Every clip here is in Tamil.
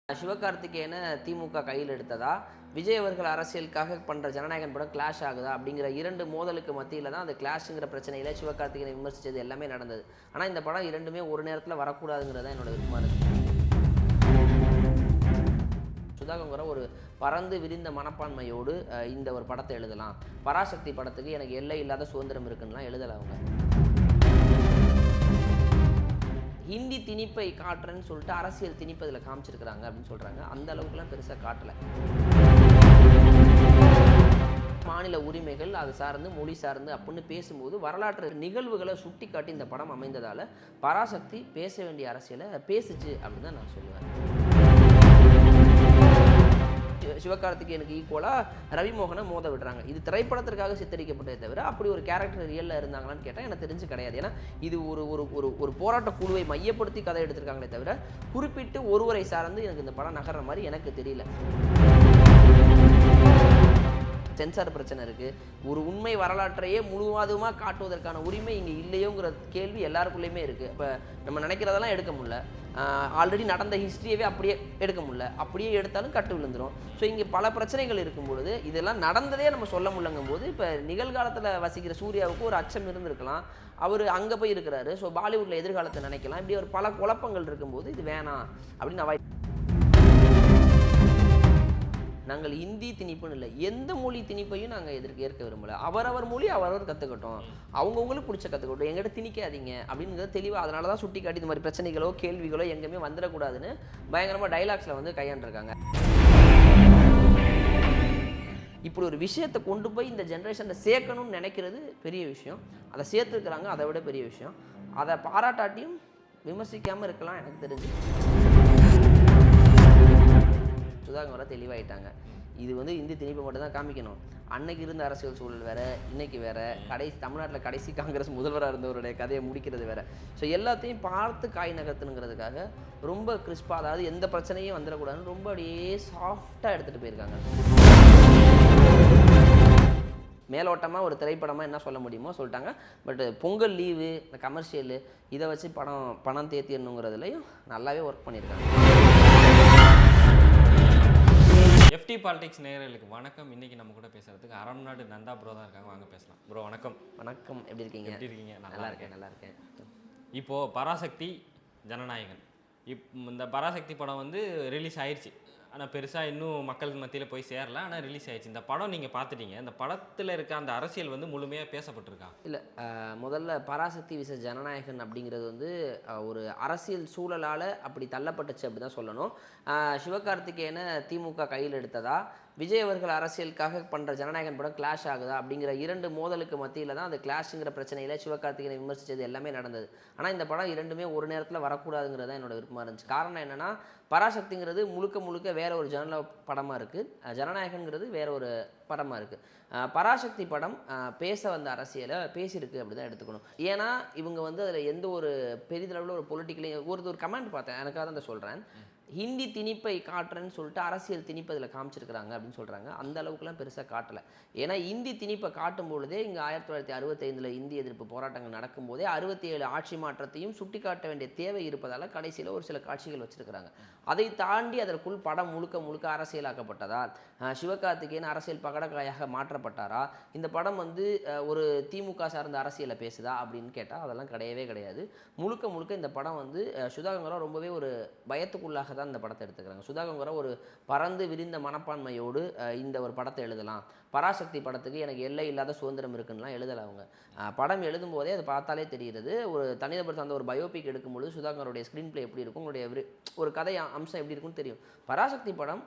சிவகார்த்திகேயனை திமுக கையில் எடுத்ததா, விஜய் அவர்கள் அரசியலுக்காக பண்ணுற ஜனநாயகன் படம் கிளாஷ் ஆகுதா அப்படிங்கிற இரண்டு மோதலுக்கு மத்தியில் தான் அந்த கிளாஷுங்கிற பிரச்சனையில் சிவகார்த்திகேயனை விமர்சித்தது எல்லாமே நடந்தது. ஆனால் இந்த படம் இரண்டுமே ஒரு நேரத்தில் வரக்கூடாதுங்கிறது தான் என்னோட விருப்பமாக இருக்குது. சுதாகர் ஒரு பறந்து விரிந்த மனப்பான்மையோடு இந்த ஒரு படத்தை எழுதலாம். பராசக்தி படத்துக்கு எனக்கு எல்லை இல்லாத சுதந்திரம் இருக்குன்னுலாம் எழுதலை அவங்க. ஹிந்தி திணிப்பை காட்டுறேன்னு சொல்லிட்டு அரசியல் திணிப்பு இதில் காமிச்சிருக்கிறாங்க அப்படின்னு சொல்கிறாங்க. அந்த அளவுக்குலாம் பெருசாக காட்டலை. மாநில உரிமைகள் அது சார்ந்து மொழி சார்ந்து அப்படின்னு பேசும்போது வரலாற்று நிகழ்வுகளை சுட்டி காட்டி இந்த படம் அமைந்ததால் பராசக்தி பேச வேண்டிய அரசியலை பேசுச்சு அப்படின்னு தான் நான் சொல்லுவேன். சிவகார்த்திகேயனுக்கு ஈக்குவலாக ரவிமோகனை மோத விடுறாங்க. இது திரைப்படத்திற்காக சித்தரிக்கப்பட்டதை தவிர அப்படி ஒரு கேரக்டர் ரியலில் இருந்தாங்களான்னு கேட்டால் எனக்கு தெரிஞ்சு கிடையாது. ஏன்னா இது ஒரு போராட்ட குழுவை மையப்படுத்தி கதை எடுத்திருக்காங்களே தவிர குறிப்பிட்டு ஒருவரை சார்ந்து எனக்கு இந்த படம் நகர்ற மாதிரி எனக்கு தெரியல. சென்சார் பிரச்சனை இருக்குது. ஒரு உண்மை வரலாற்றையே முழுவதுமாக காட்டுவதற்கான உரிமை இங்கே இல்லையோங்கிற கேள்வி எல்லாருக்குள்ளேயுமே இருக்குது. இப்போ நம்ம நினைக்கிறதெல்லாம் எடுக்க முடியல. ஆல்ரெடி நடந்த ஹிஸ்ட்ரியவே அப்படியே எடுக்க முடியல. அப்படியே எடுத்தாலும் கட்டு விழுந்துடும். ஸோ இங்கே பல பிரச்சனைகள் இருக்கும் பொழுது இதெல்லாம் நடந்ததே நம்ம சொல்ல முடியலங்கும் போது இப்போ நிகழ்காலத்தில் வசிக்கிற சூர்யாவுக்கு ஒரு அச்சம் இருந்திருக்கலாம். அவர் அங்கே போய் இருக்கிறாரு. ஸோ பாலிவுட்டில் எதிர்காலத்தை நினைக்கலாம். இப்படி ஒரு பல குழப்பங்கள் இருக்கும்போது இது வேணாம் அப்படின்னு அவாய்ட். நாங்கள் இந்தி திணிப்புன்னு இல்லை, எந்த மொழி திணிப்பையும் நாங்கள் ஏற்க விரும்பலை. அவரவர் மொழி அவரவர் கற்றுக்கட்டும், அவங்கவுங்களுக்கு பிடிச்ச கற்றுக்கட்டும், எங்கிட்ட திணிக்காதீங்க அப்படிங்கிறது தெளிவாக. அதனால தான் சுட்டி காட்டி இந்த மாதிரி பிரச்சனைகளோ கேள்விகளோ எங்கேயுமே வந்துடக்கூடாதுன்னு பயங்கரமாக டைலாக்ஸில் வந்து கையாண்டிருக்காங்க. இப்படி ஒரு விஷயத்தை கொண்டு போய் இந்த ஜென்ரேஷனில் சேர்க்கணும்னு நினைக்கிறது பெரிய விஷயம். அதை சேர்த்துருக்குறாங்க, அதை விட பெரிய விஷயம். அதை பாராட்டாட்டியும் விமர்சிக்காமல் இருக்கலாம். எனக்கு தெரிஞ்சு சுதாகர் வர தெளிவாயிட்டாங்க. இது வந்து இந்தி திணிப்பை மட்டும் தான் காமிக்கணும். அன்னைக்கு இருந்த அரசியல் சூழல் வேறு, இன்னைக்கு வேறு, தமிழ்நாட்டில் கடைசி காங்கிரஸ் முதல்வராக இருந்தவருடைய கதையை முடிக்கிறது வேறு. ஸோ எல்லாத்தையும் பார்த்து காய் நகர்த்துனுங்கிறதுக்காக ரொம்ப கிறிஸ்பாக, அதாவது எந்த பிரச்சனையும் வந்துடக்கூடாதுன்னு ரொம்ப அப்படியே சாஃப்டாக எடுத்துகிட்டு போயிருக்காங்க. மேலோட்டமாக ஒரு திரைப்படமாக என்ன சொல்ல முடியுமோ சொல்லிட்டாங்க. பட் பொங்கல் லீவு, இந்த கமர்ஷியலு இதை வச்சு பணம் தேத்திடணுங்கிறதுலையும் நல்லாவே ஒர்க் பண்ணியிருக்காங்க. எஃப்டி பாலிடிக்ஸ் நேயர்களுக்கு வணக்கம். இன்றைக்கி நம்ம கூட பேசுகிறதுக்கு அரண்நாடு நந்தா ப்ரோ தான் இருக்காங்க. வாங்க பேசலாம். ப்ரோ வணக்கம். வணக்கம். எப்படி இருக்கீங்க? நல்லா இருக்கேன். இப்போது பராசக்தி ஜனநாயகன், இந்த பராசக்தி படம் வந்து ரிலீஸ் ஆயிடுச்சு. ஆனால் பெருசாக இன்னும் மக்கள் மத்தியில் போய் சேரல. ஆனால் ரிலீஸ் ஆயிடுச்சு. இந்த படம் நீங்கள் பார்த்துட்டீங்க. இந்த படத்தில் இருக்க அந்த அரசியல் வந்து முழுமையாக பேசப்பட்டிருக்கா? இல்லை, முதல்ல பராசக்தி விச ஜனநாயகன் அப்படிங்கிறது வந்து ஒரு அரசியல் சூழலால் அப்படி தள்ளப்பட்டுச்சு அப்படி தான் சொல்லணும். சிவகார்த்திகேயனை திமுக கையில் எடுத்ததா, விஜய் அவர்கள் அரசியலுக்காக பண்ணுற ஜனநாயகன் படம் கிளாஷ் ஆகுதா அப்படிங்கிற இரண்டு மோதலுக்கு மத்தியில் தான் அந்த கிளாஷுங்கிற பிரச்சனையில் சிவகார்த்திகேயனை விமர்சித்தது எல்லாமே நடந்தது. ஆனால் இந்த படம் இரண்டுமே ஒரு நேரத்தில் வரக்கூடாதுங்கிறது தான் என்னோட விருப்பமாக இருந்துச்சு. காரணம் என்னென்னா, பராசக்திங்கிறது முழுக்க வேற ஒரு ஜனநாயக படமாக இருக்குது, ஜனநாயகங்கிறது வேற ஒரு படமாக இருக்குது. பராசக்தி படம் பேச வந்த அரசியலை பேசியிருக்கு அப்படி தான் எடுத்துக்கணும். ஏன்னா இவங்க வந்து அதில் எந்த ஒரு பெரிதளவில் ஒரு பொலிட்டிக்கலையும் ஒரு கமெண்ட் பார்த்தேன், எனக்காக தான் சொல்கிறேன். ஹிந்தி திணிப்பை காட்டுறேன்னு சொல்லிட்டு அரசியல் திணிப்பு இதில் காமிச்சிருக்கிறாங்க அப்படின்னு சொல்கிறாங்க. அந்த அளவுக்குலாம் பெருசாக காட்டலை. ஏன்னா இந்தி திணிப்பை காட்டும் பொழுதே இங்கே 1965 இந்திய எதிர்ப்பு போராட்டங்கள் நடக்கும்போதே 67 ஆட்சி மாற்றத்தையும் சுட்டி காட்ட வேண்டிய தேவை இருப்பதால் கடைசியில் ஒரு சில காட்சிகள் வச்சுருக்கிறாங்க. அதை தாண்டி அதற்குள் படம் முழுக்க அரசியலாக்கப்பட்டதால் சிவகார்த்திகேயன் அரசியல் பகடக்காயாக மாற்றப்பட்டாரா, இந்த படம் வந்து ஒரு திமுக சார்ந்த அரசியலை பேசுதா அப்படின்னு கேட்டால் அதெல்லாம் கிடையாது. முழுக்க இந்த படம் வந்து சுதாகர் ரொம்பவே ஒரு பயத்துக்குள்ளாக தான் இந்த படத்தை எடுத்துக்கிறாங்க. சுதாகர் ஒரு பறந்து விரிந்த மனப்பான்மையோடு இந்த ஒரு படத்தை எழுதலாம். பராசக்தி படத்துக்கு எனக்கு எல்லை இல்லாத சுதந்திரம் இருக்குன்னுலாம் எழுதலை அவங்க. படம் எழுதும் போதே அதை பார்த்தாலே தெரிகிறது. ஒரு தனிநபர் சார்ந்த ஒரு பயோபிக் எடுக்கும்பொழுது சுதாகருடைய ஸ்க்ரீன் பிளே எப்படி இருக்கும், உங்களுடைய ஒரு கதை அம்சம் எப்படி இருக்குன்னு தெரியும். பராசக்தி படம்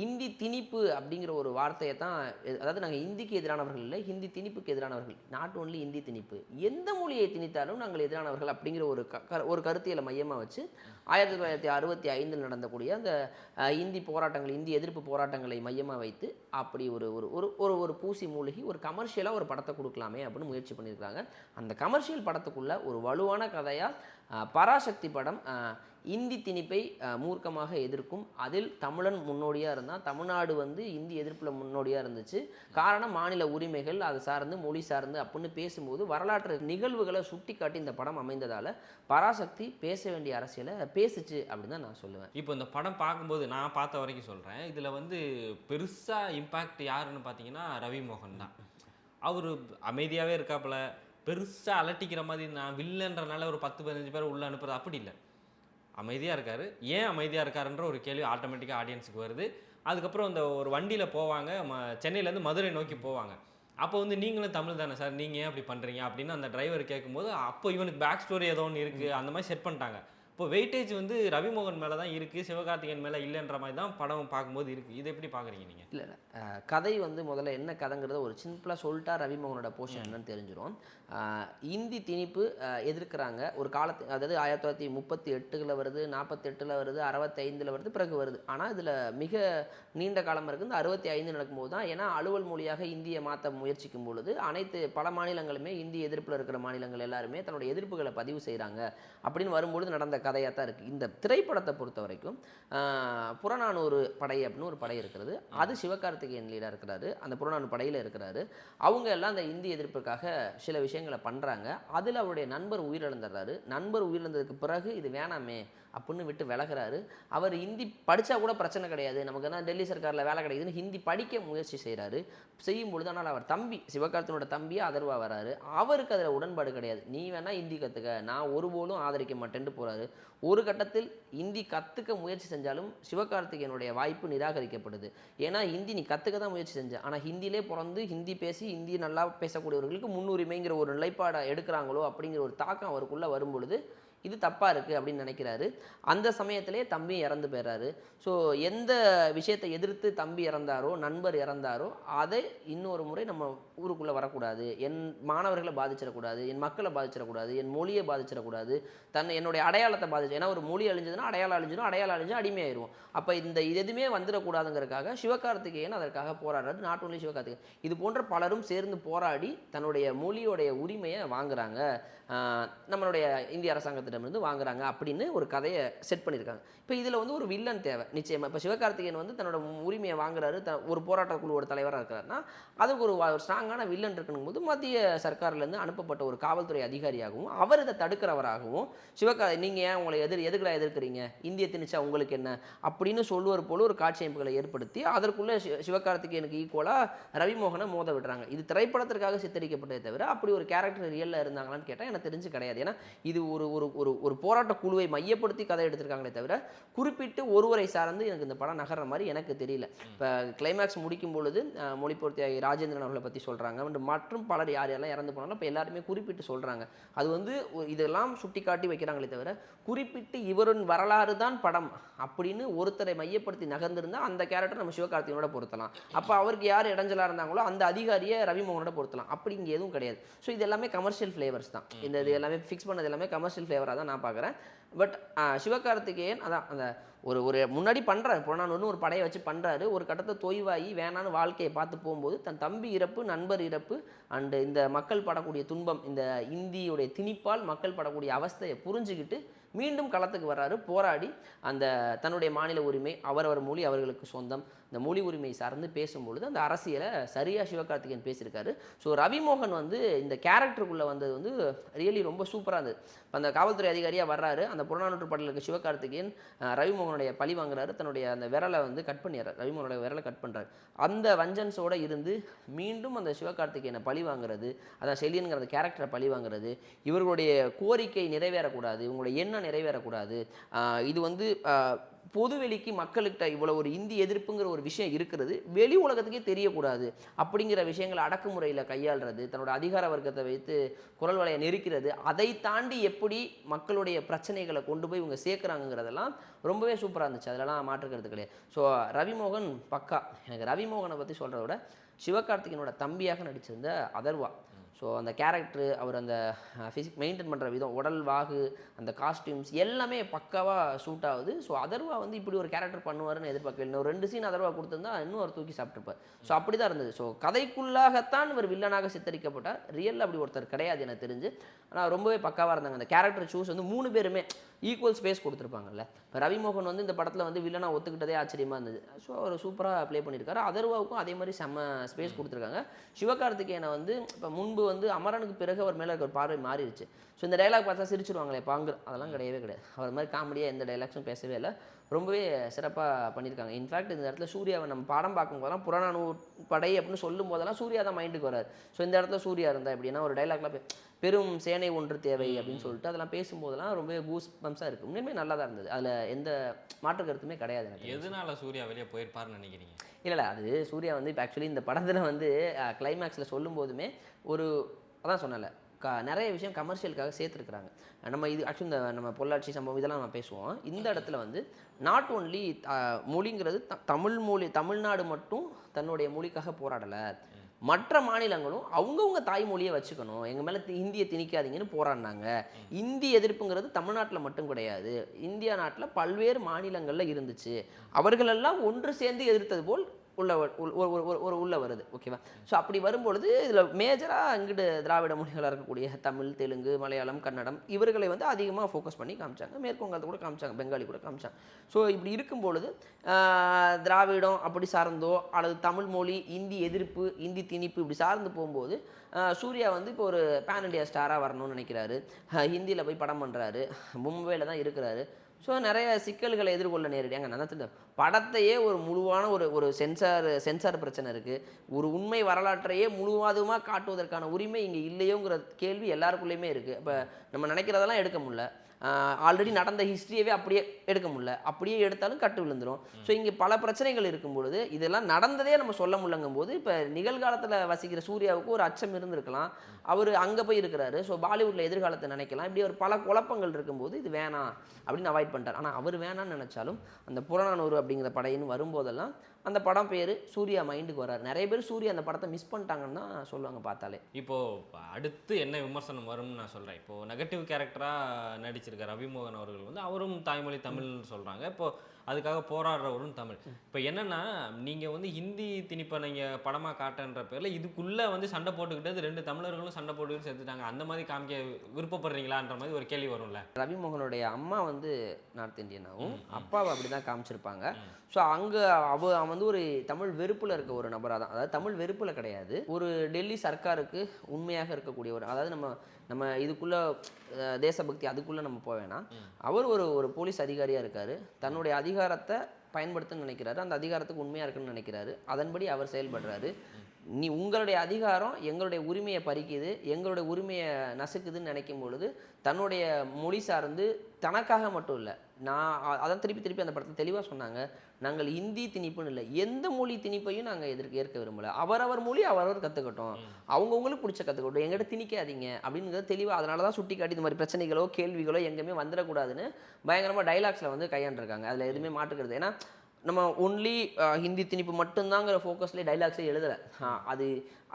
இந்தி திணிப்பு அப்படிங்கிற ஒரு வார்த்தையை தான், அதாவது நாங்கள் இந்திக்கு எதிரானவர்கள் இல்லை, ஹிந்தி திணிப்புக்கு எதிரானவர்கள். நாட் ஓன்லி இந்தி திணிப்பு, எந்த மொழியை திணித்தாலும் நாங்கள் எதிரானவர்கள் அப்படிங்கிற ஒரு கருத்தியலை மையமாக வச்சு 1965 நடந்தக்கூடிய அந்த இந்தி போராட்டங்கள், இந்தி எதிர்ப்பு போராட்டங்களை மையமாக வைத்து அப்படி ஒரு பூசி மூழ்கி ஒரு கமர்ஷியலாக ஒரு படத்தை கொடுக்கலாமே அப்படின்னு முயற்சி பண்ணியிருக்காங்க. அந்த கமர்ஷியல் படத்துக்குள்ள ஒரு வலுவான கதையாக பராசக்தி படம் இந்தி திணிப்பை மூர்க்கமாக எதிர்க்கும். அதில் தமிழன் முன்னோடியாக இருந்தால், தமிழ்நாடு வந்து இந்தி எதிர்ப்பில் முன்னோடியாக இருந்துச்சு. காரணம் மாநில உரிமைகள், அது சார்ந்து மொழி சார்ந்து அப்படின்னு பேசும்போது வரலாற்று நிகழ்வுகளை சுட்டி காட்டி இந்த படம் அமைந்ததால் பராசக்தி பேச வேண்டிய அரசியலை பேசுச்சு அப்படின்னு தான் நான் சொல்லுவேன். இப்போ இந்த படம் பார்க்கும்போது நான் பார்த்த வரைக்கும் சொல்கிறேன், இதில் வந்து பெருசாக இம்பேக்ட் யாருன்னு பார்த்தீங்கன்னா ரவி மோகன் தான். அவர் அமைதியாகவே இருக்காப்புல, பெருசாக அலட்டிக்கிற மாதிரி நான் வில்லன்றனால ஒரு 10-15 பேர் உள்ளே அனுப்புறது அப்படி இல்லை. அமைதியாக இருக்கார். ஏன் அமைதியாக இருக்காருன்ற ஒரு கேள்வி ஆட்டோமேட்டிக்காக ஆடியன்ஸுக்கு வருது. அதுக்கப்புறம் இந்த ஒரு வண்டியில் போவாங்க, சென்னையிலேருந்து மதுரை நோக்கி போவாங்க. அப்போ வந்து நீங்களும் தமிழ் தானே சார், நீங்கள் ஏன் அப்படி பண்ணுறீங்க அப்படின்னு அந்த டிரைவர் கேட்கும்போது, அப்போ இவனுக்கு பேக் ஸ்டோரி ஏதோ ஒன்று இருக்குது, அந்த மாதிரி செட் பண்ணிட்டாங்க. இப்போ வெயிட்டேஜ் வந்து ரவிமோகன் மேலே தான் இருக்குது, சிவகார்த்திகேயன் மேலே இல்லைன்ற மாதிரி தான் படம் பார்க்கும்போது இருக்குது. இதை எப்படி பார்க்குறீங்க நீங்கள்? இல்லை கதை வந்து முதல்ல என்ன கதைங்கிறத ஒரு சிம்பிளாக சொல்லிட்டா ரவிமோகனோட போர்ஷன் என்னன்னு தெரிஞ்சிடும். இந்தி திணிப்பு எதிர்க்கிறாங்க ஒரு காலத்து, அதாவது 1938 வருது, 48 வருது, 65 வருது, பிறகு வருது. ஆனால் இதில் மிக நீண்ட காலம் இருக்குது. இந்த 65 நடக்கும்போது தான், ஏன்னா அலுவல் மொழியாக இந்தியை மாற்ற முயற்சிக்கும் பொழுது பல மாநிலங்களுமே, இந்தி எதிர்ப்பில் இருக்கிற மாநிலங்கள் எல்லாருமே தன்னுடைய எதிர்ப்புகளை பதிவு செய்கிறாங்க அப்படின்னு வரும்பொழுது நடந்த கதையாக தான் இருக்குது. இந்த திரைப்படத்தை பொறுத்த வரைக்கும் புறநானூறு படை அப்படின்னு ஒரு படை இருக்கிறது. அது சிவகார்த்திகேயன் லீடாக இருக்கிறாரு, அந்த புறநானூறு படையில் இருக்கிறாரு. அவங்க எல்லாம் அந்த இந்தி எதிர்ப்புக்காக சில விஷயங்களை பண்ணுறாங்க. அதில் அவருடைய நண்பர் உயிரிழந்துடுறாரு. நண்பர் உயிரிழந்ததுக்கு பிறகு இது வேணாமே அப்படின்னு விட்டு விலகிறாரு. அவர் ஹிந்தி படித்தா கூட பிரச்சனை கிடையாது, நமக்கு தான் டெல்லி சர்க்காரில் வேலை கிடைக்குதுன்னு ஹிந்தி படிக்க முயற்சி செய்கிறாரு. செய்யும் பொழுது ஆனால் அவர் தம்பி, சிவகார்த்திகேயனோட தம்பியாக அதர்வா வராரு. அவருக்கு அதில் உடன்பாடு கிடையாது. நீ வேணால் ஹிந்தி கற்றுக்க, நான் ஒருபோதும் ஆதரிக்க மாட்டேன்ட்டு போகிறாரு. ஒரு கட்டத்தில் ஹிந்தி கற்றுக்க முயற்சி செஞ்சாலும் சிவகார்த்திகேயனுடைய வாய்ப்பு நிராகரிக்கப்படுது. ஏன்னா ஹிந்தி நீ கற்றுக்க தான் முயற்சி செஞ்ச, ஆனால் ஹிந்திலே பிறந்து ஹிந்தி பேசி ஹிந்தி நல்லா பேசக்கூடியவர்களுக்கு முன்னுரிமைங்கிற ஒரு நிலைப்பாடை எடுக்கிறாங்களோ அப்படிங்கிற ஒரு தாக்கம் அவருக்குள்ளே வரும்பொழுது இது தப்பாக இருக்குது அப்படின்னு நினைக்கிறாரு. அந்த சமயத்திலே தம்பி இறந்து போயிடுறாரு. ஸோ எந்த விஷயத்தை எதிர்த்து தம்பி இறந்தாரோ, நண்பர் இறந்தாரோ, அதை இன்னொரு முறை நம்ம ஊருக்குள்ளே வரக்கூடாது, என் மாணவர்களை பாதிச்சிடக்கூடாது, என் மக்களை பாதிச்சிடக்கூடாது, என் மொழியை பாதிச்சிடக்கூடாது, என்னுடைய அடையாளத்தை பாதிச்சு. ஏன்னா ஒரு மொழி அழிஞ்சதுன்னா அடையாளம் அழிஞ்சிடும், அடையாளம் அழிஞ்சு அடிமையாயிரும். அப்போ இது எதுவுமே வந்துடக்கூடாதுங்கிறதுக்காக சிவகார்த்திகேயன் அதற்காக போராடுறாரு. நாட் ஒன்லி சிவகார்த்திகேயன், இது போன்ற பலரும் சேர்ந்து போராடி தன்னுடைய மொழியோடைய உரிமையை வாங்குறாங்க, நம்மளுடைய இந்திய அரசாங்கத்திடமிருந்து வாங்குறாங்க அப்படின்னு ஒரு கதையை செட் பண்ணியிருக்காங்க. இப்போ இதில் வந்து ஒரு வில்லன் தேவை நிச்சயமாக. இப்போ சிவகார்த்திகேயன் வந்து தன்னோட உரிமையை வாங்குறாரு, ஒரு போராட்ட குழுவோட தலைவராக இருக்கிறாருன்னா அதுக்கு ஒரு ஸ்ட்ராங்கான வில்லன் இருக்கணும் போது மத்திய சர்க்கார்லேருந்து அனுப்பப்பட்ட ஒரு காவல்துறை அதிகாரியாகவும் அவர் இதை தடுக்கிறவராகவும் நீங்கள் ஏன் உங்களை எதுக்குள்ள எதிர்க்கிறீங்க, இந்திய திணிச்சா உங்களுக்கு என்ன அப்படின்னு சொல்லுவது போல ஒரு காட்சி அமைப்புகளை ஏற்படுத்தி அதற்குள்ளே சிவகார்த்திகேயனுக்கு ஈக்குவலாக ரவிமோகனை மோத விடுறாங்க. இது திரைப்படத்திற்காக சித்தரிக்கப்பட்டதை தவிர அப்படி ஒரு கேரக்டர் ரியலில் இருந்தாங்களான்னு கேட்டால் எனக்கு தெரிஞ்சு கிடையாது. ஏன்னா இது ஒரு போராட்ட குழுவை மையப்படுத்தி கதை எடுத்திருக்காங்களே தவிர குறிப்பிட்டு ஒருவரை சார்ந்து எனக்கு இந்த படம் நகர்ற மாதிரி எனக்கு தெரியல. இப்போ கிளைமேக்ஸ் முடிக்கும் பொழுது மொழிபொருத்தி ராஜேந்திரன் அவர்களை பற்றி சொல்கிறாங்க, மற்றும் பலர் யாரெல்லாம் இறந்து போனாலும் இப்போ எல்லாருமே குறிப்பிட்டு சொல்கிறாங்க. அது வந்து இதெல்லாம் சுட்டி காட்டி வைக்கிறாங்களே தவிர குறிப்பிட்டு இவரின் வரலாறு தான் படம் அப்படின்னு ஒருத்தரை மையப்படுத்தி நகர்ந்திருந்தால் அந்த கேரக்டர் நம்ம சிவகார்த்திகேயனோட பொருத்தலாம். அப்போ அவருக்கு யார் இடைஞ்சலாக இருந்தாங்களோ அந்த அதிகாரியை ரவிமோகனோட பொருத்தலாம். அப்படி இங்கே எதுவும் கிடையாது. ஸோ இது எல்லாமே கமர்ஷியல் ஃப்ளேவர்ஸ் தான். இது எல்லாமே ஃபிக்ஸ் பண்ணது எல்லாமே கமர்ஷியல் ஃப்ளேவராக தான் நான் பார்க்குறேன். பட் சிவகார்த்திகேயன் அதான் அந்த ஒரு முன்னாடி பண்ணுறாரு, புறநானூறுன்னு ஒரு படையை வச்சு பண்ணுறாரு. ஒரு கட்டத்தை தொய்வாகி வேணான்னு வாழ்க்கையை பார்த்து போகும்போது தன் தம்பி இறப்பு, நண்பர் இறப்பு அண்டு இந்த மக்கள் படக்கூடிய துன்பம், இந்த இந்தியுடைய திணிப்பால் மக்கள் படக்கூடிய அவஸ்தையை புரிஞ்சுக்கிட்டு மீண்டும் களத்துக்கு வர்றாரு. போராடி அந்த தன்னுடைய மாநில உரிமை, அவரவர் மொழி அவர்களுக்கு சொந்தம், இந்த மொழி உரிமை சார்ந்து பேசும்பொழுது அந்த அரசியலை சரியாக சிவகார்த்திகேயன் பேசியிருக்காரு. ஸோ ரவிமோகன் வந்து இந்த கேரக்டருக்குள்ளே வந்தது வந்து ரியலி ரொம்ப சூப்பராக இருந்தது. அந்த காவல்துறை அதிகாரியாக வர்றாரு, அந்த புறநானூற்று பாடலுக்கு சிவகார்த்திகேயன் ரவிமோகனுடைய பழி வாங்குறாரு, தன்னுடைய அந்த விரலை வந்து கட் பண்ணிடுறாரு, ரவிமோகனுடைய விரலை கட் பண்ணுறாரு. அந்த வஞ்சன்ஸோடு இருந்து மீண்டும் அந்த சிவகார்த்திகேயனை பழி வாங்குறது, அதான் செலியன்கிற அந்த கேரக்டரை பழி வாங்குறது, இவர்களுடைய கோரிக்கை நிறைவேறக்கூடாது, இவங்களுடைய எண்ணம் நிறைவேறக்கூடாது, இது வந்து பொதுவெளிக்கு மக்கள்கிட்ட இவ்வளோ ஒரு இந்தி எதிர்ப்புங்கிற ஒரு விஷயம் இருக்கிறது, வெளி உலகத்துக்கே தெரியக்கூடாது அப்படிங்கிற விஷயங்களை அடக்குமுறையில் கையாளுறது, தன்னோட அதிகார வர்க்கத்தை வைத்து குரல் வலையை நெருக்கிறது, அதை தாண்டி எப்படி மக்களுடைய பிரச்சனைகளை கொண்டு போய் இவங்க சேர்க்குறாங்கிறதெல்லாம் ரொம்பவே சூப்பராக இருந்துச்சு. அதெல்லாம் மாற்றுக்கிறது கிடையாது. ஸோ ரவிமோகன் பக்கா. எனக்கு ரவிமோகனை பற்றி சொல்கிறத விட சிவகார்த்திகேயனோட தம்பியாக நடிச்சிருந்த அதர்வா, ஸோ அந்த கேரக்டரு, அவர் அந்த ஃபிசிக் மெயின்டைன் பண்ணுற விதம், உடல் வாகு, அந்த காஸ்டியூம்ஸ் எல்லாமே பக்காவாக சூட் ஆகுது. ஸோ அதர்வா வந்து இப்படி ஒரு கேரக்டர் பண்ணுவாருன்னு எதிர்பார்க்கல. இன்னும் 2 சீன் அதர்வா கொடுத்துருந்தா இன்னும் அவர் தூக்கி சாப்பிட்ருப்பார். ஸோ அப்படி தான் இருந்தது. ஸோ கதைக்குள்ளாகத்தான் இவர் வில்லனாக சித்தரிக்கப்பட்டார். ரியல் அப்படி ஒருத்தர் கிடையாது எனக்கு தெரிஞ்சு. ஆனால் ரொம்பவே பக்காவாக இருந்தாங்க. அந்த கேரக்டர் சூஸ் வந்து 3 பேருமே ஈக்குவல் ஸ்பேஸ் கொடுத்துருப்பாங்கல்ல. இப்போ ரவிமோகன் வந்து இந்த படத்தில் வந்து வில்லனா ஒத்துக்கிட்டதே ஆச்சரியமாக இருந்தது. ஸோ அவர் சூப்பராக ப்ளே பண்ணியிருக்காரு. அதர்வாவுக்கும் அதே மாதிரி செம்ம ஸ்பேஸ் கொடுத்துருக்காங்க. சிவகார்த்திகேயனை வந்து இப்போ முன்பு வந்து அமரனுக்கு பிறகு அவர் மேலே இருக்க ஒரு பார்வை மாறிடுச்சு. ஸோ இந்த டைலாக் பார்த்தா சிரிச்சிருவாங்களே பாங்கு, அதெல்லாம் கிடையவே கிடையாது. அவர் மாதிரி காமெடியாக எந்த டைலாக்ஸும் பேசவே இல்லை. ரொம்பவே சிறப்பாக பண்ணியிருக்காங்க. இன்ஃபேக்ட் இந்த இடத்துல சூர்யாவை நம்ம படம் பார்க்கும்போதெல்லாம் புறநானூறு படை அப்படின்னு சொல்லும் போதெல்லாம் சூர்யா தான் மைண்டுக்கு வராரு. ஸோ இந்த இடத்துல சூர்யா இருந்தால் எப்படின்னா ஒரு டைலாக்லாம் பெரும் சேனை ஒன்று தேவை அப்படின்னு சொல்லிட்டு அதெல்லாம் பேசும்போதெல்லாம் ரொம்ப கூஸ் பம்ஸாக இருக்குது. உண்மையுமே நல்லா தான் இருந்தது. அதில் எந்த மாற்று கருத்துமே கிடையாது எனக்கு. எதனால சூர்யா வெளியே போயிருப்பாருன்னு நினைக்கிறீங்க? இல்லை அது சூர்யா வந்து இப்போ ஆக்சுவலி இந்த படத்தில் வந்து கிளைமேக்ஸில் சொல்லும் போதுமே ஒரு அதான் சொன்னல நிறைய விஷயம் கமர்ஷியலுக்காக சேர்த்துருக்குறாங்க. நம்ம இது ஆக்சுவலி இந்த நம்ம பொள்ளாச்சி சம்பவம் இதெல்லாம் நம்ம பேசுவோம். இந்த இடத்துல வந்து நாட் ஓன்லி மொழிங்கிறது தமிழ்நாடு மட்டும் தன்னுடைய மொழிக்காக போராடலை. மற்ற மாநிலங்களும் அவங்கவுங்க தாய்மொழியை வச்சுக்கணும், எங்கள் மேலே ஹிந்தியை திணிக்காதீங்கன்னு போராடினாங்க. இந்தி எதிர்ப்புங்கிறது தமிழ்நாட்டில் மட்டும் கிடையாது, இந்தியா நாட்டில் பல்வேறு மாநிலங்களில் இருந்துச்சு. அவர்களெல்லாம் ஒன்று சேர்ந்து எதிர்த்தது போல் உள்ள வருது. ஓகேவா? ஸோ அப்படி வரும்பொழுது இதில் மேஜராக இங்கிட்டு திராவிட மொழிகளாக இருக்கக்கூடிய தமிழ், தெலுங்கு, மலையாளம், கன்னடம் இவர்களை வந்து அதிகமாக ஃபோக்கஸ் பண்ணி காமிச்சாங்க. மேற்குவங்கத்தை கூட காமிச்சாங்க, பெங்காலி கூட காமிச்சாங்க. ஸோ இப்படி இருக்கும்பொழுது திராவிடம் அப்படி சார்ந்தோ அல்லது தமிழ் மொழி, இந்தி எதிர்ப்பு, இந்தி திணிப்பு இப்படி சார்ந்து போகும்போது சூர்யா வந்து இப்போ ஒரு பேன் இண்டியா ஸ்டாராக வரணும்னு நினைக்கிறாரு. ஹிந்தியில் போய் படம் பண்ணுறாரு, மும்பையில் தான் இருக்கிறாரு. ஸோ நிறைய சிக்கல்களை எதிர்கொள்ள நேரடியாக நான் படத்தையே ஒரு முழுவான ஒரு சென்சார் பிரச்சனை இருக்குது. ஒரு உண்மை வரலாற்றையே முழுவதுமாக காட்டுவதற்கான உரிமை இங்கே இல்லையோங்கிற கேள்வி எல்லாருக்குள்ளேயுமே இருக்குது. இப்போ நம்ம நினைக்கிறதெல்லாம் எடுக்க முடியல. ஆல்ரெடி நடந்த ஹிஸ்ட்ரியவே அப்படியே எடுக்க முடியல. அப்படியே எடுத்தாலும் கட்டு விழுந்துடும். ஸோ இங்கே பல பிரச்சனைகள் இருக்கும் பொழுது இதெல்லாம் நடந்ததே நம்ம சொல்ல முடியலங்கும் போது இப்போ நிகழ்காலத்தில் வசிக்கிற சூர்யாவுக்கு ஒரு அச்சம் இருந்திருக்கலாம். அவர் அங்கே போய் இருக்கிறாரு. ஸோ பாலிவுட்டில் எதிர்காலத்தை நினைக்கலாம். இப்படி ஒரு பல குழப்பங்கள் இருக்கும்போது இது வேணாம் அப்படின்னு அவாய்ட் பண்ணிட்டார். ஆனால் அவர் வேணான்னு நினச்சாலும் அந்த புறநானூறு அப்படிங்கிற படையின்னு வரும்போதெல்லாம் அந்த படம் பேர் சூர்யா மைண்டுக்கு வராரு. நிறைய பேர் சூர்யா அந்த படத்தை மிஸ் பண்ணிட்டாங்கன்னு தான் சொல்லுவாங்க பார்த்தாலே. இப்போது அடுத்து என்ன விமர்சனம் வரும்னு நான் சொல்கிறேன். இப்போது நெகட்டிவ் கேரக்டராக நடிச்சிருக்க ரவிமோகன் அவர்கள் வந்து அவரும் தாய்மொழி தமிழ்னு சொல்கிறாங்க. இப்போது அதுக்காக போராடுறவரும் தமிழ். இப்போ என்னென்னா நீங்கள் வந்து ஹிந்தி திணிப்பை நீங்கள் படமாக காட்டுன்ற பேரில் இதுக்குள்ளே வந்து சண்டை போட்டுக்கிட்டது 2 தமிழர்களும் சண்டை போட்டுக்கிட்டு செத்துட்டாங்க. அந்த மாதிரி காமிக்க விருப்பப்படுறீங்களான்ற மாதிரி ஒரு கேள்வி வரும்ல. ரவிமோகனுடைய அம்மா வந்து நார்த் இந்தியனாகவும் அப்பாவை அப்படி தான் காமிச்சிருப்பாங்க. ஸோ அங்கே அவன் வந்து ஒரு தமிழ் வெறுப்பில் இருக்க ஒரு நபராக தான், அதாவது தமிழ் வெறுப்பில் கிடையாது, ஒரு டெல்லி சர்க்காருக்கு உண்மையாக இருக்கக்கூடிய ஒரு, அதாவது நம்ம இதுக்குள்ளே தேசபக்தி அதுக்குள்ளே நம்ம போக வேணாம். அவர் ஒரு போலீஸ் அதிகாரியாக இருக்கார். தன்னுடைய அதிகாரத்தை பயன்படுத்தணும்னு நினைக்கிறாரு. அந்த அதிகாரத்துக்கு உண்மையாக இருக்குன்னு நினைக்கிறாரு. அதன்படி அவர் செயல்படுறாரு. உங்களுடைய அதிகாரம் எங்களுடைய உரிமையை பறிக்குது, எங்களுடைய உரிமையை நசுக்குதுன்னு நினைக்கும் பொழுது தன்னுடைய மொழி சார்ந்து தனக்காக மட்டும் இல்லை, நான் அதான் திருப்பி அந்த படத்தில் தெளிவாக சொன்னாங்க, நாங்கள் இந்தி திணிப்புன்னு இல்லை, எந்த மொழி திணிப்பையும் நாங்கள் ஏற்க விரும்பலை. அவரவர் மொழி அவரவர் கற்றுக்கட்டும், அவங்கவுங்களுக்கு பிடிச்ச கற்றுக்கட்டும், எங்கிட்ட திணிக்காதீங்க அப்படிங்கிறது தெளிவாக. அதனால தான் சுட்டி காட்டி இந்த மாதிரி பிரச்சனைகளோ கேள்விகளோ எங்கேயுமே வந்துடக்கூடாதுன்னு பயங்கரமாக டைலாக்ஸில் வந்து கையாண்டிருக்காங்க. அதில் எதுவுமே மாற்றுக்கிறது. ஏன்னா நம்ம ஒன்லி ஹிந்தி திணிப்பு மட்டும்தாங்கிற ஃபோக்கஸ்லேயே டைலாக்ஸே எழுதலை.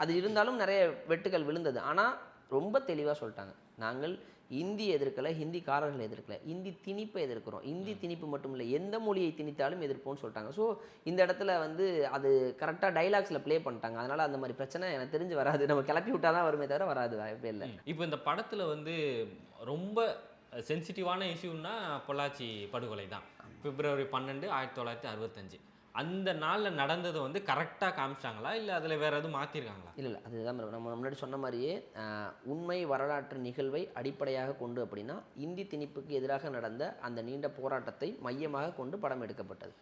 அது இருந்தாலும் நிறைய வெட்டுகள் விழுந்தது. ஆனால் ரொம்ப தெளிவாக சொல்லிட்டாங்க, நாங்கள் இந்தி எதிர்க்கலை, ஹிந்திக்காரர்கள் எதிர்க்கலை, இந்தி திணிப்பை எதிர்க்கிறோம். இந்தி திணிப்பு மட்டும் இல்லை, எந்த மொழியை திணித்தாலும் எதிர்ப்போம்னு சொல்லிட்டாங்க. ஸோ இந்த இடத்துல வந்து அது கரெக்டாக டைலாக்ஸில் ப்ளே பண்ணிட்டாங்க. அதனால் அந்த மாதிரி பிரச்சனை எனக்கு தெரிஞ்சு வராது. நம்ம கிளப்பி விட்டால் தான் வருமே தவிர வராது, வாய்ப்பே இல்லை. இப்போ இந்த படத்தில் வந்து ரொம்ப சென்சிட்டிவான இஷ்யூன்னா பொள்ளாச்சி படுகொலை தான். February 12, 1965 அந்த நாளில் நடந்தது வந்து கரெக்டாக காமிச்சிட்டாங்களா, இல்லை அதில் வேறு எதுவும் மாற்றிருக்காங்களா? இல்லை அதுதான் நம்ம முன்னாடி சொன்ன மாதிரியே உண்மை வரலாற்று நிகழ்வை அடிப்படையாக கொண்டு அப்படின்னா இந்தி திணிப்புக்கு எதிராக நடந்த அந்த நீண்ட போராட்டத்தை மையமாக கொண்டு படம் எடுக்கப்பட்டது.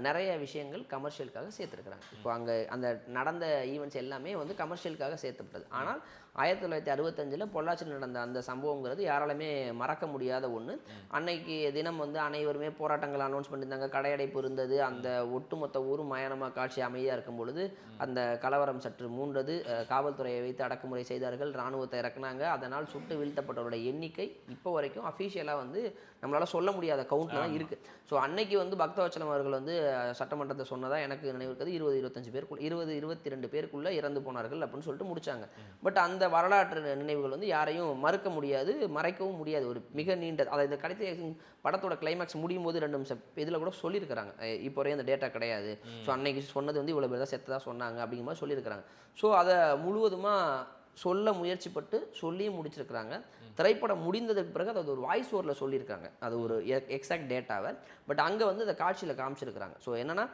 நிறைய விஷயங்கள் கமர்ஷியலுக்காக சேர்த்துருக்குறாங்க. இப்போ அங்கே அந்த நடந்த ஈவெண்ட்ஸ் எல்லாமே வந்து கமர்ஷியலுக்காக சேர்த்துப்பட்டது. ஆனால் 1965 பொள்ளாச்சியில் நடந்த அந்த சம்பவங்கிறது யாராலுமே மறக்க முடியாத ஒன்று. அன்னைக்கு தினம் வந்து அனைவருமே போராட்டங்கள் அனௌன்ஸ் பண்ணியிருந்தாங்க, கடையடைப்பு இருந்தது, அந்த ஒட்டுமொத்த ஊரும் மயானமாக காட்சி அமைதியாக இருக்கும் பொழுது அந்த கலவரம் சற்று மூண்டது. காவல்துறையை வைத்து அடக்குமுறை செய்தார்கள், இராணுவத்தை இறக்குனாங்க. அதனால் சுட்டு வீழ்த்தப்பட்டவரோட எண்ணிக்கை இப்போ வரைக்கும் அஃபீஷியலாக வந்து நம்மளால் சொல்ல முடியாத கவுண்ட்டில் தான் இருக்குது. ஸோ அன்னைக்கு வந்து பக்தவச்சலம் அவர்கள் வந்து சட்டமன்றத்தை சொன்னதாக எனக்கு நினைவு இருக்குது, 20-25 பேருக்குள்ள 20-22 பேருக்குள்ளே இறந்து போனார்கள் அப்படின்னு சொல்லிட்டு முடித்தாங்க. பட் அந்த வரலாற்று நினைவுகள் வந்து யாரையும் மறுக்க முடியாது, மறைக்கவும் முடியாது. ஒரு மிக நீண்ட, அதாவது இந்த கடைசி படத்தோட கிளைமேக்ஸ் முடியும் போது 2 நிமிஷம் இதில் கூட சொல்லியிருக்கிறாங்க, இப்போ வரையும் அந்த டேட்டா கிடையாது, ஸோ அன்னைக்கு சொன்னது வந்து இவ்வளோ பேர் தான் செத்ததாக சொன்னாங்க அப்படிங்கிற மாதிரி சொல்லியிருக்கிறாங்க. ஸோ அதை முழுவதுமாக சொல்ல முயற்சிப்பட்டு சொல்லியும் முடிச்சிருக்கிறாங்க. திரைப்படம் முடிந்ததுக்கு பிறகு அது ஒரு வாய்ஸ் ஓவரில் சொல்லியிருக்காங்க. அது ஒரு எக்ஸாக்ட் டேட்டாவை. பட் அங்கே வந்து அந்த காட்சியில் காமிச்சிருக்கிறாங்க. ஸோ என்னென்னா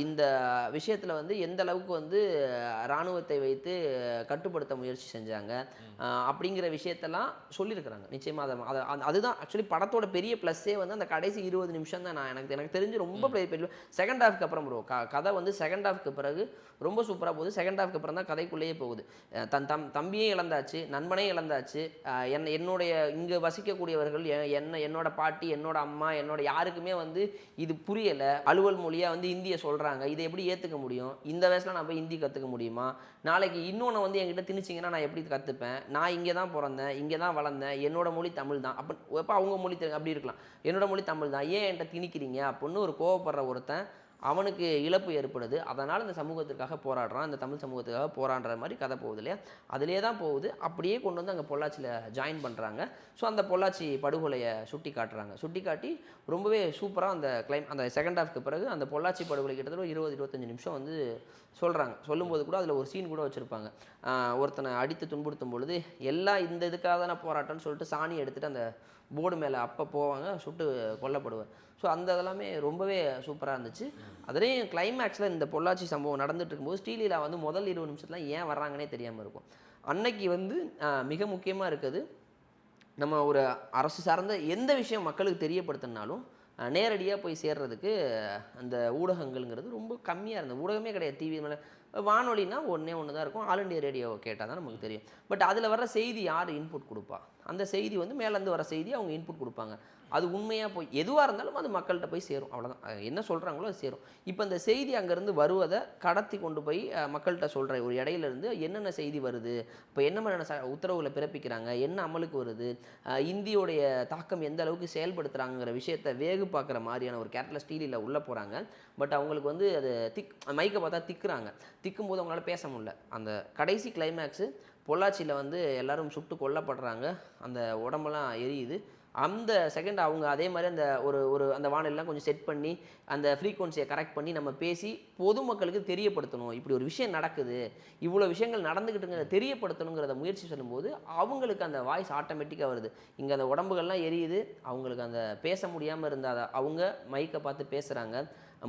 இந்த விஷயத்தில் வந்து எந்த அளவுக்கு வந்து இராணுவத்தை வைத்து கட்டுப்படுத்த முயற்சி செஞ்சாங்க அப்படிங்கிற விஷயத்தெல்லாம் சொல்லியிருக்கிறாங்க. நிச்சயமாக அதுதான் ஆக்சுவலி படத்தோட பெரிய ப்ளஸ்ஸே வந்து அந்த கடைசி 20 நிமிஷம் தான். எனக்கு தெரிஞ்சு ரொம்ப பெரிய செகண்ட் ஹாஃப்க்கு அப்புறம் ப்ரோ கதை வந்து செகண்ட் ஹாஃப்க்கு பிறகு ரொம்ப சூப்பராக போகுது. செகண்ட் ஹாஃப்க்கு அப்புறம் தான் கதைக்குள்ளேயே போகுது. தம்பியும் இழந்தாச்சு, நண்பனையும் இழந்தாச்சு, என்னுடைய இங்கே வசிக்கக்கூடியவர்கள் என்னோட பாட்டி, என்னோட அம்மா, என்னோட யாருக்குமே வந்து இது புரியலை. அலுவல் மொழியாக வந்து ஹிந்தியை சொல்கிறாங்க. இதை எப்படி ஏற்றுக்க முடியும்? இந்த வயசில் நான் போய் ஹிந்தி கற்றுக்க முடியுமா? நாளைக்கு இன்னொன்று வந்து என்கிட்ட திணிச்சிங்கன்னா நான் எப்படி கற்றுப்பேன்? நான் இங்கே தான் பிறந்தேன், இங்கே தான் வளர்ந்தேன், என்னோட மொழி தமிழ் தான். அப்போ அவங்க மொழி அப்படி இருக்கலாம், என்னோட மொழி தமிழ் தான், ஏன் என்கிட்ட திணிக்கிறீங்க அப்படின்னு ஒரு கோவப்படுற ஒருத்தன் அவனுக்கு இழப்பு ஏற்படுது. அதனால் இந்த சமூகத்திற்காக போராடுறான், இந்த தமிழ் சமூகத்துக்காக போராடுற மாதிரி கதை போகுது இல்லையா? அதிலே தான் போகுது. அப்படியே கொண்டு வந்து அங்கே பொள்ளாச்சியில் ஜாயின் பண்ணுறாங்க. ஸோ அந்த பொள்ளாச்சி படுகொலையை சுட்டி காட்டுறாங்க. சுட்டி காட்டி ரொம்பவே சூப்பராக அந்த செகண்ட் ஹாஃப்க்கு பிறகு அந்த பொள்ளாச்சி படுகொலை கிட்டத்தட்ட 20-25 நிமிஷம் வந்து சொல்கிறாங்க. சொல்லும்போது கூட அதில் ஒரு சீன் கூட வச்சுருப்பாங்க. ஒருத்தனை அடித்து துன்புறுத்தும் பொழுது எல்லாம் இந்த இதுக்காக தானே போராட்டம்னு சொல்லிட்டு சாணி எடுத்துகிட்டு அந்த போர்டு மேலே அப்போ போவாங்க, சுட்டு கொல்லப்படுவார். ஸோ அந்த இதெல்லாமே ரொம்பவே சூப்பராக இருந்துச்சு. அதுலேயும் கிளைமேக்ஸில் இந்த பொள்ளாச்சி சம்பவம் நடந்துட்டு இருக்கும்போது ஸ்ரீலீலா வந்து முதல் 20 நிமிஷத்தில் ஏன் வர்றாங்கன்னே தெரியாமல் இருக்கும். அன்னைக்கு வந்து மிக முக்கியமாக இருக்குது, நம்ம ஒரு அரசு சார்ந்த எந்த விஷயம் மக்களுக்கு தெரியப்படுத்தினாலும் நேரடியாக போய் சேர்றதுக்கு அந்த ஊடகங்கள்ங்கிறது ரொம்ப கம்மியாக இருந்தது. ஊடகமே கிடையாது. டிவி மேலே வானொலினா ஒன்றே ஒன்று தான் இருக்கும். ஆல் இண்டியா ரேடியோ கேட்டால் தான் நமக்கு தெரியும். பட் அதில் வர செய்தி யார் இன்புட் கொடுப்பா? அந்த செய்தி வந்து மேலேருந்து வர செய்தி அவங்க இன்புட் கொடுப்பாங்க. அது உண்மையாக போய் எதுவாக இருந்தாலும் அது மக்கள்கிட்ட போய் சேரும். அவ்வளோதான், என்ன சொல்கிறாங்களோ அது சேரும். இப்போ இந்த செய்தி அங்கேருந்து வருவதை கடத்தி கொண்டு போய் மக்கள்கிட்ட சொல்கிற ஒரு இடையிலேருந்து என்னென்ன செய்தி வருது, இப்போ என்ன மாதிரியான உத்தரவுகளை பிறப்பிக்கிறாங்க, என்ன அமலுக்கு வருது, இந்தியோடைய தாக்கம் எந்த அளவுக்கு செயல்படுத்துகிறாங்கிற விஷயத்தை வேகு பார்க்குற மாதிரியான ஒரு கேரக்டர் ஸ்டீலில் உள்ளே போகிறாங்க. பட் அவங்களுக்கு வந்து அது மைக்கை பார்த்தா திக்குறாங்க. திக்கும்போது அவங்களால பேச முடியல. அந்த கடைசி கிளைமேக்ஸு பொள்ளாச்சியில் வந்து எல்லோரும் சுட்டு கொல்லப்படுறாங்க, அந்த உடம்பெல்லாம் எரியுது. அந்த செகண்ட் அவங்க அதே மாதிரி அந்த அந்த வானொலிலாம் கொஞ்சம் செட் பண்ணி அந்த ஃப்ரீக்வன்சியை கரெக்ட் பண்ணி நம்ம பேசி பொதுமக்களுக்கு தெரியப்படுத்தணும், இப்படி ஒரு விஷயம் நடக்குது, இவ்வளோ விஷயங்கள் நடந்துக்கிட்டுங்கிறத தெரியப்படுத்தணுங்கிறத முயற்சி சொல்லும்போது அவங்களுக்கு அந்த வாய்ஸ் ஆட்டோமேட்டிக்காக வருது. இங்கே அந்த உடம்புகள்லாம் எரியுது, அவங்களுக்கு அந்த பேச முடியாமல் இருந்தால் அவங்க மைக்கை பார்த்து பேசுகிறாங்க.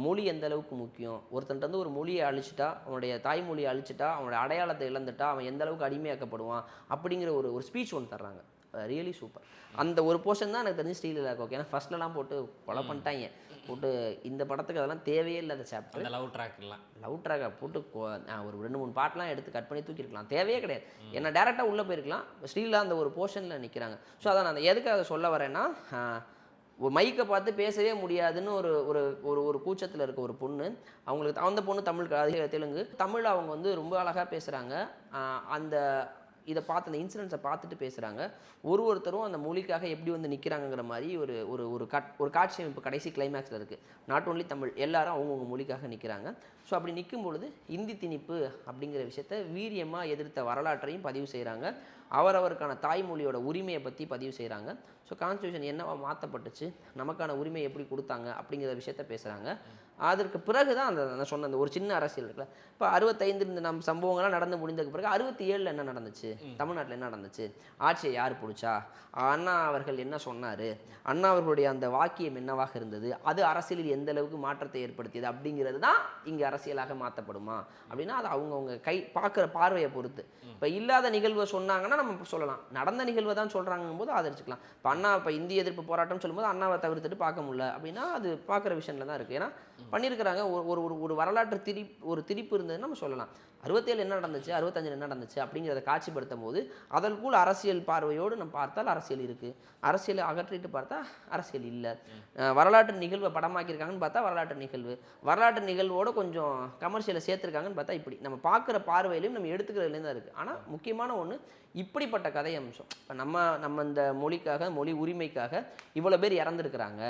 மொழி எந்த அளவுக்கு முக்கியம், ஒருத்தன்ட்டு வந்து ஒரு மொழியை அழிச்சிட்டா, அவனுடைய தாய்மொழியை அழிச்சிட்டா, அவனுடைய அடையாளத்தை இழந்துட்டா அவன் எந்த அளவுக்கு அடிமையாக்கப்படுவான் அப்படிங்கிற ஒரு ஸ்பீச் ஒன்று தர்றாங்க. Really super. அந்த ஒரு போர்ஷன் தான் எனக்கு தெரிஞ்சு ஸ்ரீலீலா ஓகே. ஏன்னா ஃபர்ஸ்ட்லலாம் போட்டு கொலை பண்ணிட்டாங்க, போட்டு இந்த படத்துக்கு அதெல்லாம் தேவையே இல்லை. அந்த சாப்டர் லவ் ட்ராக்கை போட்டு ஒரு 2-3 பாட்டெலாம் எடுத்து கட் பண்ணி தூக்கிருக்கலாம், தேவையே கிடையாது. ஏன்னா டேரெக்டாக உள்ளே போயிருக்கலாம். ஸ்ரீலீலா அந்த ஒரு போர்ஷனில் நிற்கிறாங்க. ஸோ அதான் நான் எதுக்காக சொல்ல வரேன்னா, மைக்கை பார்த்து பேசவே முடியாதுன்னு ஒரு கூச்சத்தில் இருக்க ஒரு பொண்ணு, அவங்களுக்கு அந்த பொண்ணு தமிழ் தெலுங்கு தமிழ் அவங்க வந்து ரொம்ப அழகாக பேசுகிறாங்க. அந்த இதை பார்த்து அந்த இன்சிடென்ட்ஸை பார்த்துட்டு பேசுகிறாங்க. ஒருத்தரும் அந்த மொழிக்காக எப்படி வந்து நிற்கிறாங்கிற மாதிரி ஒரு காட்சி அமைப்பு கடைசி கிளைமேக்ஸில் இருக்குது. நாட் ஓன்லி தமிழ், எல்லாரும் அவங்கவுங்க மொழிக்காக நிற்கிறாங்க. ஸோ அப்படி நிற்கும் பொழுது இந்தி திணிப்பு அப்படிங்கிற விஷயத்த வீரியமாக எதிர்த்த வரலாற்றையும் பதிவு செய்கிறாங்க. அவரவருக்கான தாய்மொழியோட உரிமையை பற்றி பதிவு செய்கிறாங்க. ஸோ கான்ஸ்டியூஷன் என்னவா மாற்றப்பட்டுச்சு, நமக்கான உரிமை எப்படி கொடுத்தாங்க அப்படிங்கிற விஷயத்த பேசுகிறாங்க. அதற்கு பிறகு தான் நான் சொன்ன அந்த ஒரு சின்ன அரசியல் இருக்குல்ல. இப்போ 65 இந்த நம்ம சம்பவங்கள்லாம் நடந்து முடிந்ததுக்கு பிறகு 67 என்ன நடந்துச்சு, தமிழ்நாட்டில் என்ன நடந்துச்சு, ஆட்சியை யார் பிடிச்சா, அண்ணா அவர்கள் என்ன சொன்னார், அண்ணா அவர்களுடைய அந்த வாக்கியம் என்னவாக இருந்தது, அது அரசியலில் எந்த அளவுக்கு மாற்றத்தை ஏற்படுத்தியது அப்படிங்கிறது தான் இங்கே அரசியலாக மாற்றப்படுமா அப்படின்னா அது அவங்கவுங்க பார்க்குற பார்வையை பொறுத்து. இப்போ இல்லாத நிகழ்வை சொன்னாங்கன்னா நம்ம சொல்லலாம், நடந்த நிகழ்வை தான் சொல்கிறாங்கும் போது ஆதரிச்சுக்கலாம். இப்போ அண்ணா இப்போ இந்திய எதிர்ப்பு போராட்டம் சொல்லும்போது அண்ணாவை தவிர்த்துட்டு பார்க்க முடியல அப்படின்னா அது பார்க்குற விஷயம்ல தான் இருக்குது. ஏன்னா பண்ணியிருக்கிறாங்க. ஒரு வரலாற்று திரிப்பு இருந்ததுன்னு நம்ம சொல்லலாம். 67 என்ன நடந்துச்சு, 65 என்ன நடந்துச்சு அப்படிங்கிறத காட்சிப்படுத்தும் போது அதற்குள் அரசியல் பார்வையோடு நம்ம பார்த்தால் அரசியல் இருக்குது, அரசியலை அகற்றிட்டு பார்த்தா அரசியல் இல்லை. வரலாற்று நிகழ்வை படமாக்கியிருக்காங்கன்னு பார்த்தா வரலாற்று நிகழ்வோடு கொஞ்சம் கமர்ஷியலை சேர்த்துருக்காங்கன்னு பார்த்தா இப்படி நம்ம பார்க்குற பார்வையிலையும் நம்ம எடுத்துக்கிறதுலேயும் தான் இருக்குது. ஆனால் முக்கியமான ஒன்று, இப்படிப்பட்ட கதை அம்சம் இப்போ நம்ம இந்த மொழி உரிமைக்காக இவ்வளோ பேர் இறந்துருக்குறாங்க,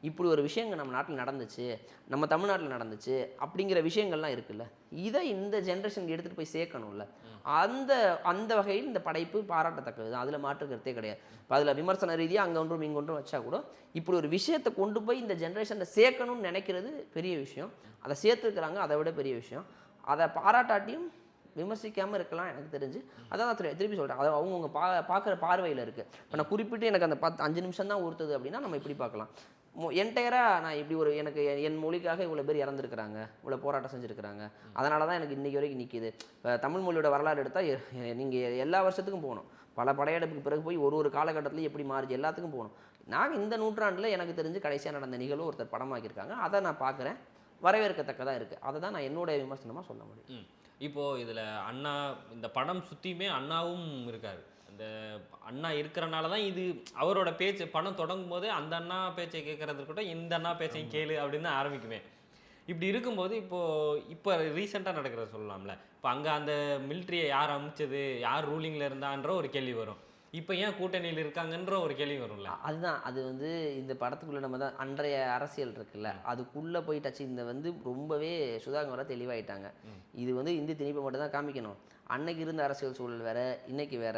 இப்படி ஒரு விஷயங்கள் நம்ம நாட்டில் நடந்துச்சு, நம்ம தமிழ்நாட்டில் நடந்துச்சு அப்படிங்கிற விஷயங்கள்லாம் இருக்குல்ல, இதை இந்த ஜென்ரேஷனுக்கு எடுத்துகிட்டு போய் சேர்க்கணும்ல. அந்த வகையில் இந்த படைப்பு பாராட்டத்தக்கது தான், அதில் மாற்றுக்கிறதே கிடையாது. இப்போ அதில் விமர்சன ரீதியாக அங்கே ஒன்றும் இங்கே ஒன்றும் வச்சா கூட இப்படி ஒரு விஷயத்தை கொண்டு போய் இந்த ஜென்ரேஷனில் சேர்க்கணும்னு நினைக்கிறது பெரிய விஷயம். அதை சேர்த்துருக்குறாங்க, அதை விட பெரிய விஷயம். அதை பாராட்டாட்டியும் விமர்சிக்காமல் இருக்கலாம் எனக்கு தெரிஞ்சு. அதான் நான் திருப்பி சொல்கிறேன், அது அவங்கவுங்க பார்க்குற பார்வையில் இருக்குது. இப்போ நான் குறிப்பிட்டு எனக்கு அந்த 5 நிமிஷம் தான் ஊறுத்துது அப்படின்னா நம்ம இப்படி பார்க்கலாம். என்டையராக நான் இப்படி ஒரு எனக்கு என் மொழிக்காக இவ்வளோ பேர் இறந்துருக்குறாங்க, இவ்வளோ போராட்டம் செஞ்சுருக்கிறாங்க, அதனால தான் எனக்கு இன்றைக்கி வரைக்கும் நிற்கிது. இப்போ தமிழ் மொழியோட வரலாறு எடுத்தால் நீங்கள் எல்லா வருஷத்துக்கும் போகணும். பல படையெடுப்புக்கு பிறகு போய் ஒரு காலகட்டத்தில் எப்படி மாறிச்சு எல்லாத்துக்கும் போகணும். நாங்கள் இந்த நூற்றாண்டில் எனக்கு தெரிஞ்சு கடைசியாக நடந்த நிகழ்வு ஒருத்தர் படமாக்கியிருக்காங்க. அதை நான் பார்க்குறேன், வரவேற்கத்தக்கதாக இருக்குது. அதை தான் நான் என்னுடைய விமர்சனமாக சொல்ல முடியும். இப்போது இதில் அண்ணா இந்த படம் சுற்றியுமே அண்ணாவும் இருக்கார். அந்த அண்ணா இருக்கிறனால தான் இது அவரோட பேச்சு படம் தொடங்கும் போது அந்த அண்ணா பேச்சை கேட்கறது இருக்கட்டும், இந்த அண்ணா பேச்சையும் கேளு அப்படின்னு தான் ஆரம்பிக்குமே. இப்படி இருக்கும்போது இப்போ ரீசெண்டாக நடக்கிறத சொல்லலாம்ல. இப்போ அங்கே அந்த மிலிட்ரியை யார் அமைச்சது, யார் ரூலிங்கில் இருந்தான்ற ஒரு கேள்வி வரும். இப்போ ஏன் கூட்டணியில் இருக்காங்கன்ற ஒரு கேள்வி வரும்ல. அதுதான் அது இந்த படத்துக்குள்ளே நம்ம தான் அன்றைய அரசியல் இருக்குல்ல, அதுக்குள்ளே போய் டச்சு. ரொம்பவே சுதாகர் தெளிவாயிட்டாங்க. இது இந்தி திணிப்பை மட்டும் தான் காமிக்கணும். அன்னைக்கு இருந்த அரசியல் சூழல் வேற, இன்னைக்கு வேற,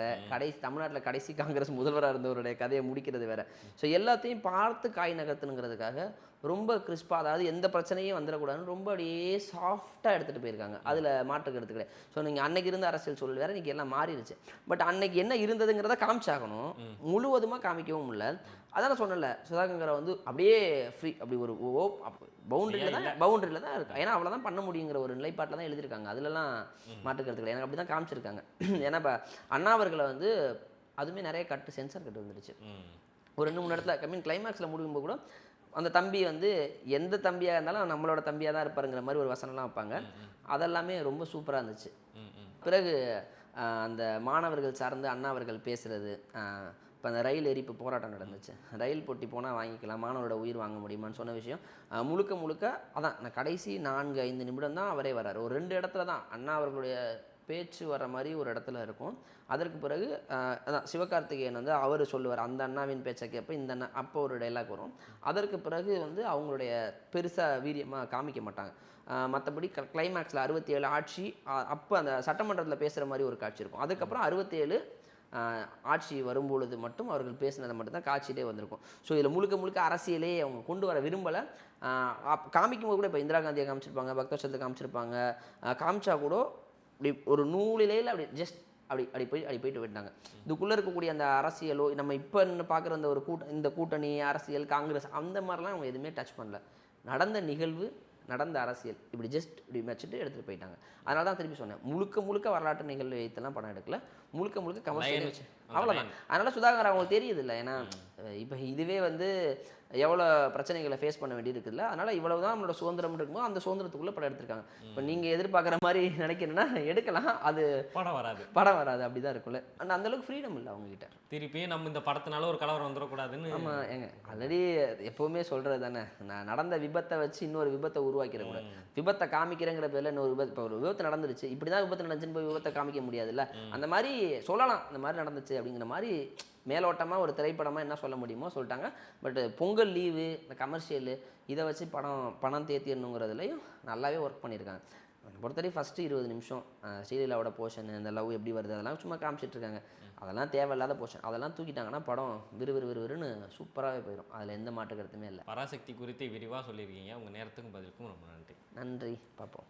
தமிழ்நாட்டில் கடைசி காங்கிரஸ் முதல்வராக இருந்தவருடைய கதையை முடிக்கிறது வேற. ஸோ எல்லாத்தையும் பார்த்து காய் நகர்த்துனுங்கிறதுக்காக ரொம்ப கிறிஸ்பாக, அதாவது எந்த பிரச்சனையும் வந்துடக்கூடாதுன்னு ரொம்ப அப்படியே சாஃப்டாக எடுத்துகிட்டு போயிருக்காங்க. அதில் மாற்றுக்கு எடுத்துக்கிறேன். ஸோ நீங்கள் அன்னைக்கு இருந்த அரசியல் சூழல் வேறு, இன்றைக்கி எல்லாம் மாறிடுச்சு. பட் அன்னைக்கு என்ன இருந்ததுங்கிறத காமிச்சாகணும், முழுவதுமாக காமிக்கவும் இல்லை. அதான் சொன்னல, சுதாகரை அப்படியே ஃப்ரீ, அப்படி ஒரு பவுண்டரியில் தான் இருக்கு. ஏன்னா அவ்வளோதான் பண்ண முடியுங்கிற ஒரு நிலைப்பாட்டில் தான் எழுதியிருக்காங்க. அதிலலாம் மாற்றுக்கிறது கிடையாது. எனக்கு அப்படி தான் காமிச்சிருக்காங்க. ஏன்னா இப்போ அண்ணா அவர்களை அதுவுமே நிறைய சென்சார் கட்டு வந்துடுச்சு. ஒரு 2-3 இடத்துல கிளைமேக்ஸில் முடியும்போது கூட அந்த தம்பி எந்த தம்பியாக இருந்தாலும் நம்மளோட தம்பியாக தான் இருப்பாருங்கிற மாதிரி ஒரு வசனம்லாம் வைப்பாங்க. அதெல்லாமே ரொம்ப சூப்பராக இருந்துச்சு. பிறகு அந்த மாணவர்கள் சார்ந்து அண்ணா அவர்கள் பேசுகிறது, இப்போ அந்த ரயில் எரிப்பு போராட்டம் நடந்துச்சு, ரயில் போட்டி போனால் வாங்கிக்கலாம், மாணவரோட உயிர் வாங்க முடியுமான்னு சொன்ன விஷயம் முழுக்க அதான். நான் கடைசி 4-5 நிமிடம் தான் அவரே வர்றாரு. ஒரு 2 இடத்துல தான் அண்ணா அவர்களுடைய பேச்சு வர மாதிரி ஒரு இடத்துல இருக்கும். அதற்கு பிறகு அதான் சிவகார்த்திகேயன் அவர் சொல்லுவார், அந்த அண்ணாவின் பேச்சை கேட்ப இந்த அண்ணா, அப்போ ஒரு டைலாக் வரும். அதற்கு பிறகு அவங்களுடைய பெருசாக வீரியமாக காமிக்க மாட்டாங்க. மற்றபடி கிளைமேக்ஸில் 67 ஆட்சி, அப்போ அந்த சட்டமன்றத்தில் பேசுகிற மாதிரி ஒரு காட்சி இருக்கும். அதுக்கப்புறம் 67 ஆட்சி வரும்பொழுது மட்டும் அவர்கள் பேசினதை மட்டும்தான் காட்சியிலே வந்திருக்கும். ஸோ இதில் முழுக்க அரசியலே அவங்க கொண்டு வர விரும்பலை. காமிக்கும்போது கூட இப்போ இந்திரா காந்தியை காமிச்சிருப்பாங்க, பக்தவச்சலத்தை காமிச்சிருப்பாங்க, காமிச்சா கூட இப்படி ஒரு நூலிலையில் அப்படி ஜஸ்ட் அப்படி போயிட்டு விட்டாங்க. இதுக்குள்ளே இருக்கக்கூடிய அந்த அரசியலோ, நம்ம இப்போ பார்க்குற அந்த இந்த கூட்டணி அரசியல், காங்கிரஸ், அந்த மாதிரிலாம் அவங்க எதுவுமே டச் பண்ணல. நடந்த நிகழ்வு, நடந்த அரசியல் இப்படி ஜஸ்ட் இப்படி வச்சுட்டு எடுத்துகிட்டு போயிட்டாங்க. அதனால தான் திருப்பி சொன்னேன், முழுக்க வரலாற்று நிகழ்வு வைத்தெல்லாம் படம் எடுக்கல, முழுக்க கமர்ஷியல் வச்சு அவ்வளோதான். அதனால சுதாகர் அவங்களுக்கு தெரியுது இல்லை. ஏன்னா இப்போ இதுவே எவ்வளோ பிரச்சனைகளை ஃபேஸ் பண்ண வேண்டியது இருக்குதுல்ல. அதனால் இவ்வளவு தான் நம்மளோட சுதந்திரம் இருக்கும்போது அந்த சுதந்திரத்துக்குள்ளே படம் எடுத்திருக்காங்க. இப்போ நீங்கள் எதிர்பார்க்குற மாதிரி நினைக்கிறேன்னா எடுக்கலாம், அது படம் வராது அப்படி தான் இருக்குல்ல. ஆனால் அந்தளவுக்கு ஃப்ரீடம் இல்லை அவங்ககிட்ட. திருப்பியும் நம்ம இந்த படத்தினால ஒரு கலவரம் வந்துடக்கூடாதுன்னு. ஆமாம், ஏங்க ஆல்ரெடி எப்போவுமே சொல்கிறது தானே, நான் நடந்த விபத்தை வச்சு இன்னொரு விபத்தை உருவாக்கிறேன். விபத்தை காமிக்கிறேங்கிற பேரில் இன்னொரு விபத்து, இப்போ ஒரு விபத்து நடந்துருச்சு, இப்படி தான் விபத்து நடந்துச்சுன்னு போய் விபத்தை காமிக்க முடியாதுல்ல. அந்த மாதிரி சொல்லலாம், இந்த மாதிரி நடந்துச்சு அப்படிங்கிற மாதிரி மேலோட்டமாக ஒரு திரைப்படமாக என்ன சொல்ல முடியுமோ சொல்லிட்டாங்க. பட் பொங்கல் லீவு, இந்த கமர்ஷியலு, இதை வச்சு பணம் தேத்திடணுங்கிறதுலையும் நல்லாவே ஒர்க் பண்ணியிருக்காங்க. பொறுத்தவரை ஃபஸ்ட்டு 20 நிமிஷம் ஸ்ரீலீலாவோட போர்ஷன், இந்த லவ் எப்படி வருது அதெல்லாம் சும்மா காமிச்சிட்ருக்காங்க. அதெல்லாம் தேவையில்லாத போர்ஷன், அதெல்லாம் தூக்கிட்டாங்கன்னா படம் விறுவிறுன்னு சூப்பராகவே போயிடும். அதில் எந்த மாற்று கருத்துமே இல்லை. பராசக்தி குறித்து விரிவாக சொல்லியிருக்கீங்க. உங்கள் நேரத்துக்கும் பதிலுக்கும் ரொம்ப நன்றி. நன்றி, பார்ப்போம்.